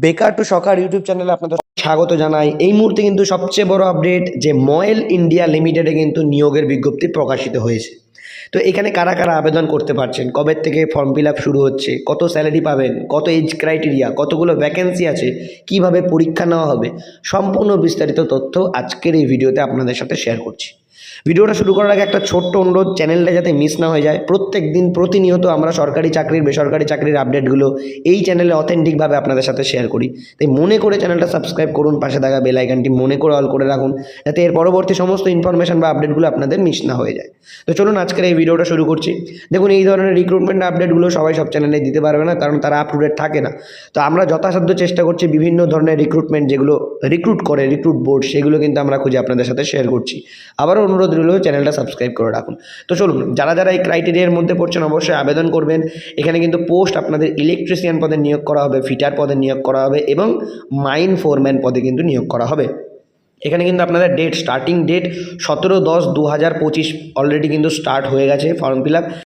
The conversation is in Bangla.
বেকার টু সকার ইউটিউব চ্যানেলে আপনাদের স্বাগত জানাই। এই মুহূর্তে কিন্তু সবচেয়ে বড় আপডেট যে ময়েল ইন্ডিয়া লিমিটেডে কিন্তু নিয়োগের বিজ্ঞপ্তি প্রকাশিত হয়েছে। তো এখানে কারা কারা আবেদন করতে পারছেন, কবে থেকে ফর্ম ফিল আপ শুরু হচ্ছে, কত স্যালারি পাবেন, কত এজ ক্রাইটেরিয়া, কতগুলো ভ্যাকেন্সি আছে, কিভাবে পরীক্ষা নেওয়া হবে, সম্পূর্ণ বিস্তারিত তথ্য আজকের এই ভিডিওতে আপনাদের সাথে শেয়ার করছি। ভিডিওটা শুরু করার আগে একটা ছোট্ট অনুরোধ, চ্যানেলটা যাতে মিস না হয়ে যায়। প্রত্যেক দিন প্রতিনিয়ত আমরা সরকারি চাকরির বেসরকারি চাকরির আপডেটগুলো এই চ্যানেলে অথেন্টিকভাবে আপনাদের সাথে শেয়ার করি। তাই মনে করে চ্যানেলটা সাবস্ক্রাইব করুন, পাশে থাকা বেল আইকনটি মনে করে অল করে রাখুন, যাতে এর পরবর্তী সমস্ত ইনফরমেশন বা আপডেটগুলো আপনাদের মিস না হয়ে যায়। তো চলুন আজকের এই ভিডিওটা শুরু করছি। দেখুন, এই ধরনের রিক্রুটমেন্ট আপডেটগুলো সবাই সব চ্যানেলে দিতে পারবে না, কারণ তারা আপ টু ডেট থাকে না। তো আমরা যথাসাধ্য চেষ্টা করছি বিভিন্ন ধরনের রিক্রুটমেন্ট যেগুলো রিক্রুট করে রিক্রুট বোর্ড, সেগুলো কিন্তু আমরা খুঁজে আপনাদের সাথে শেয়ার করছি। আবারও অনুরোধ রইল, চ্যানেলটা সাবস্ক্রাইব করে রাখুন। তো চলুন, যারা যারা এই ক্রাইটেরিয়ার মধ্যে পড়ছেন অবশ্যই আবেদন করবেন। এখানে কিন্তু পোস্ট আপনাদের ইলেকট্রিশিয়ান পদে নিয়োগ করা হবে, ফিটার পদে নিয়োগ করা হবে এবং মাইন ফোরম্যান পদে কিন্তু নিয়োগ করা হবে। এখানে কিন্তু আপনাদের স্টার্টিং ডেট 17/10/2025 অলরেডি কিন্তু স্টার্ট হয়ে গেছে ফর্ম ফিল আপ।